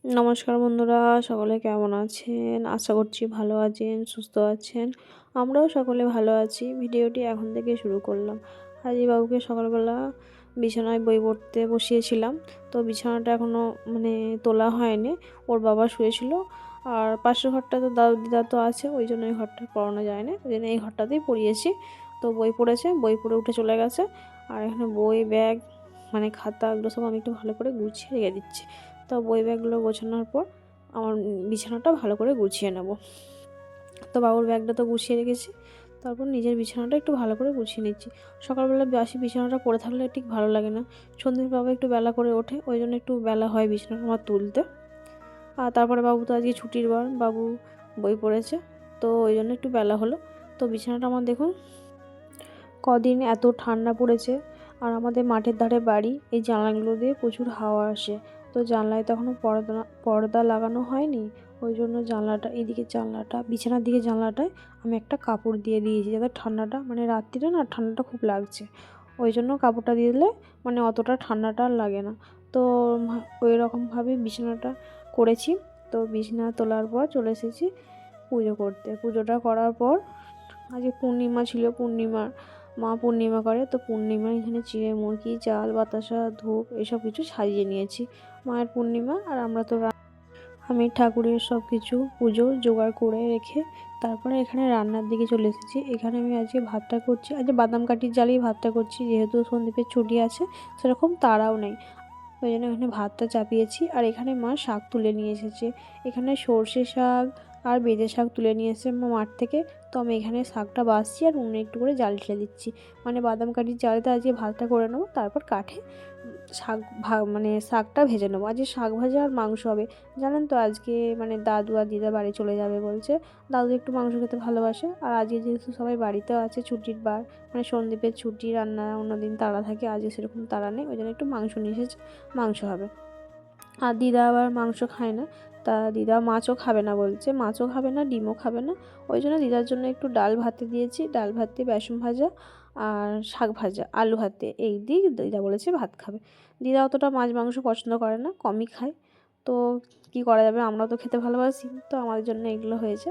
নমস্কার বন্ধুরা, সকলে কেমন আছেন? আশা করছি ভালো আছেন, সুস্থ আছেন। আমরাও সকলে ভালো আছি। ভিডিওটি এখন থেকে শুরু করলাম। আজ বাবুকে সকালবেলা বিছানায় বই পড়তে বসিয়েছিলাম। তো বিছানাটা এখনও তোলা হয়নি। ওর বাবা শুয়েছিল। আর পাশের ঘরটা তো দাদু দিদা তো আছে, ওই জন্য এই ঘরটা পড়ানো যায় না, ওই জন্য এই ঘরটাতেই পড়িয়েছি। তো বই পড়েছে, বই পড়ে উঠে চলে গেছে। আর এখানে বই, ব্যাগ, খাতা, এগুলো সব আমি একটু ভালো করে গুছিয়ে রেখে দিচ্ছি। তো বই ব্যাগগুলো গোছানোর পর আমার বিছানাটা ভালো করে গুছিয়ে নেব। তো বাবুর ব্যাগটা তো গুছিয়ে রেখেছি, তারপর নিজের বিছানাটা একটু ভালো করে গুছিয়ে নিচ্ছি। সকালবেলা বাসি বিছানাটা পড়ে থাকলে ঠিক ভালো লাগে না। সন্ধ্যের বাবা একটু বেলা করে ওঠে, ওই জন্য একটু বেলা হয় বিছানাটা আমার তুলতে। আর তারপরে বাবু তো আজকে ছুটির বার, বাবু বই পড়েছে, তো ওই জন্য একটু বেলা হলো। তো বিছানাটা আমার দেখুন, কদিন এত ঠান্ডা পড়েছে। আর আমাদের মাঠের ধারে বাড়ি, এই জানলাগুলো দিয়ে প্রচুর হাওয়া আসে। তো জানলায় তখনও পর্দা লাগানো হয়নি, ওই জন্য জানলাটা, এইদিকে জানলাটা, বিছানার দিকে জানলাটায় আমি একটা কাপড় দিয়ে দিয়েছি, যাতে ঠান্ডাটা রাত্রিরে না ঠান্ডাটা খুব লাগছে, ওই জন্য কাপড়টা দিয়ে দিলে অতটা ঠান্ডাটা আর লাগে না। তো ওই রকমভাবে বিছানাটা করেছি। তো বিছানা তোলার পর চলে এসেছি পুজো করতে। পুজোটা করার পর আজকে পূর্ণিমা ছিল, মা পূর্ণিমা করে, তো পূর্ণিমা এখানে চিড়ে মুরগি, চাল, বাতাসা, ধূপ এসব কিছু সাজিয়ে নিয়েছি। মায়ের পূর্ণিমা, আর আমরা তো আমি ঠাকুরের সব কিছু পুজো জোগাড় করে রেখে তারপরে এখানে রান্নার দিকে চলে এসেছি। এখানে আমি আজকে ভাতটা করছি, আজকে বাদাম কাঠির জালেই ভাতটা করছি, যেহেতু সন্দীপের ছুটি আছে, সেরকম তাড়াও নেই, ওই জন্য এখানে ভাতটা চাপিয়েছি। আর এখানে মা শাক তুলে নিয়ে এসেছে, এখানে সর্ষে শাক আর বেঁধে শাক তুলে নিয়ে এসেছে মা মাঠ থেকে। তো আমি এখানে শাকটা বাছছি আর উনুনে একটু করে জাল ঢেলে দিচ্ছি। বাদাম কাঠির জালেতে আজকে ভাতটা করে নেবো, তারপর কাঠে শাক শাকটা ভেজে নেবো। আজকে শাক ভাজা আর মাংস হবে। জানেন তো আজকে দাদু আর দিদা বাড়ি চলে যাবে বলছে। দাদু একটু মাংস খেতে ভালোবাসে, আর আজকে যেহেতু সবাই বাড়িতেও আছে, ছুটির বার, সন্দীপের ছুটি, রান্না অন্যদিন তাড়া থাকে, আজকে সেরকম তাড়া নেই, ওই জন্য একটু মাংস নিয়ে এসেছে, মাংস হবে। আর দিদা আবার মাংস খায় না, তা দিদা মাছও খাবে না বলছে, মাছও খাবে না, ডিমও খাবে না, ওই জন্য দিদার জন্য একটু ডাল ভাতে দিয়েছি, ডাল ভাতে, বেসন ভাজা আর শাক ভাজা, আলু ভাতে, এই দিয়ে দিদা বলেছে ভাত খাবে। দিদা অতটা মাছ মাংস পছন্দ করে না, কমই খায়। তো কি করা যাবে, আমরা তো খেতে ভালোবাসি, তো আমাদের জন্য এগুলো হয়েছে।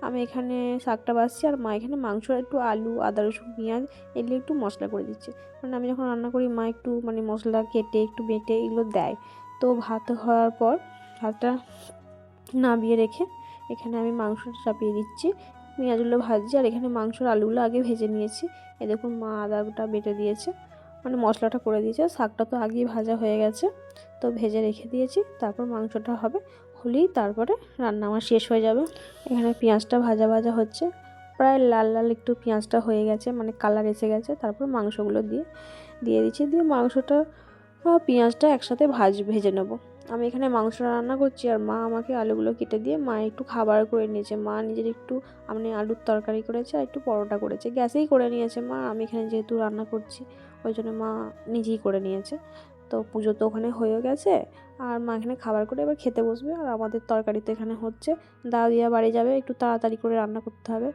আমি এখানে শাকটা বাছছি, আর মা এখানে মাংস, একটু আলু, আদা, রসুন, পেঁয়াজ এগুলো একটু মশলা করে দিচ্ছে। আমি যখন রান্না করি মা একটু মশলা কেটে একটু বেটে এগুলো দেয়। তো ভাত হওয়ার পর ভাতটা নামিয়ে রেখে এখানে আমি মাংসটা চাপিয়ে দিচ্ছি, পেঁয়াজগুলো ভাজছি, আর এখানে মাংসর আলুগুলো আগে ভেজে নিয়েছি। এ দেখুন মা আদাটা বেটে দিয়েছে, মশলাটা করে দিয়েছে। শাকটা তো আগেই ভাজা হয়ে গেছে, তো ভেজে রেখে দিয়েছি, তারপর মাংসটা হলেই তারপরে রান্না আমার শেষ হয়ে যাবে। এখানে পেঁয়াজটা ভাজা ভাজা হচ্ছে, প্রায় লাল লাল একটু পেঁয়াজটা হয়ে গেছে, কালার এসে গেছে, তারপর মাংসগুলো দিয়ে দিচ্ছি, দিয়ে মাংসটা পেঁয়াজটা একসাথে ভেজে নেব। আমি এখানে মাংস রান্না করছি, আর মা আমাকে আলুগুলো কেটে দিয়ে মা একটু খাবার করে নিয়েছে। মা নিজের একটু আলুর তরকারি করেছে, আর একটু পরোটা করেছে, গ্যাসেই করে নিয়েছে মা। আমি এখানে যেহেতু রান্না করছি, ওই জন্য মা নিজেই করে নিয়েছে। তো পুজো তো ওখানে হয়ে গেছে, আর মা এখানে খাবার করে এবার খেতে বসবে। আর আমাদের তরকারি তো এখানে হচ্ছে, দাদিয়া বাড়ি যাবে, একটু তাড়াতাড়ি করে রান্না করতে হবে,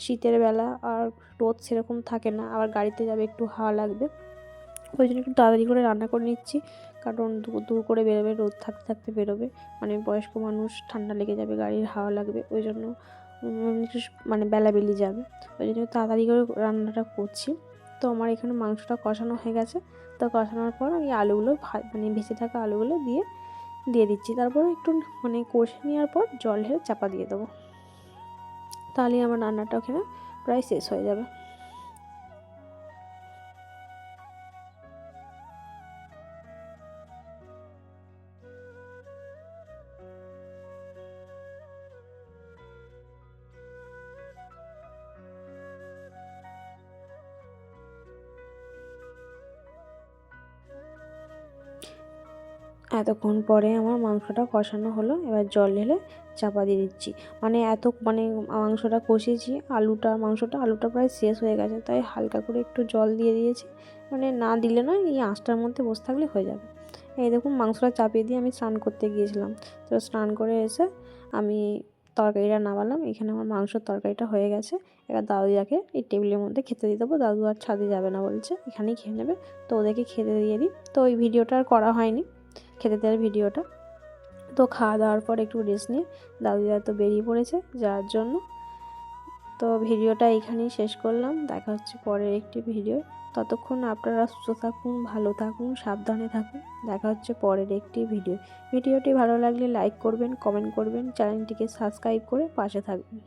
শীতের বেলা, আর রোদ সেরকম থাকে না, আবার গাড়িতে যাবে, একটু হাওয়া লাগবে, ওই জন্য একটু তাড়াতাড়ি করে রান্না করে নিচ্ছি। কারণ দূর করে বেরোবে, রোদ থাকতে থাকতে বেরোবে, বয়স্ক মানুষ, ঠান্ডা লেগে যাবে, গাড়ির হাওয়া লাগবে, ওই জন্য একটু বেলাবেলি যাবে, ওই জন্য তাড়াতাড়ি করে রান্নাটা করছি। তো আমার এখানে মাংসটা কষানো হয়ে গেছে। তো কষানোর পর আমি আলুগুলো ভেসে থাকা আলুগুলো দিয়ে দিচ্ছি, তারপর একটু কষে নেওয়ার পর জল ঢেলে চাপা দিয়ে দেবো, তাহলেই আমার রান্নাটা ওখানে প্রায় শেষ হয়ে যাবে। এতক্ষণ পরে আমার মাংসটা কষানো হলো, এবার জল ঢেলে চাপা দিয়ে দিচ্ছি। মাংসটা কষিয়েছি, আলুটা প্রায় শেষ হয়ে গেছে, তাই হালকা করে একটু জল দিয়ে দিয়েছি, না দিলে নয়, এই আঁচটার মধ্যে বসে থাকলে হয়ে যাবে। এই দেখুন মাংসটা চাপিয়ে দিয়ে আমি স্নান করতে গিয়েছিলাম, তো স্নান করে এসে আমি তরকারিটা নামালাম। এখানে আমার মাংসর তরকারিটা হয়ে গেছে। এবার দাদুদাকে এই টেবিলের মধ্যে খেতে দিয়ে দেবো, দাদু আর ছাদে যাবে না বলছে, এখানেই খেয়ে নেবে, তো ওদেরকে খেতে দিয়ে দিই। তো ওই ভিডিওটা আর করা হয়নি, খেতে দেওয়ার ভিডিওটা। তো খাওয়া দাওয়ার পর একটু রেস্ট নিয়ে দাদুদিদা তো বেরিয়ে পড়েছে যাওয়ার জন্য। তো ভিডিওটা এখানেই শেষ করলাম, দেখা হচ্ছে পরের একটি ভিডিও। ততক্ষণ আপনারা সুস্থ থাকুন, ভালো থাকুন, সাবধানে থাকুন। দেখা হচ্ছে পরের একটি ভিডিওটি ভালো লাগলে লাইক করবেন, কমেন্ট করবেন, চ্যানেলটিকে সাবস্ক্রাইব করে পাশে থাকবেন।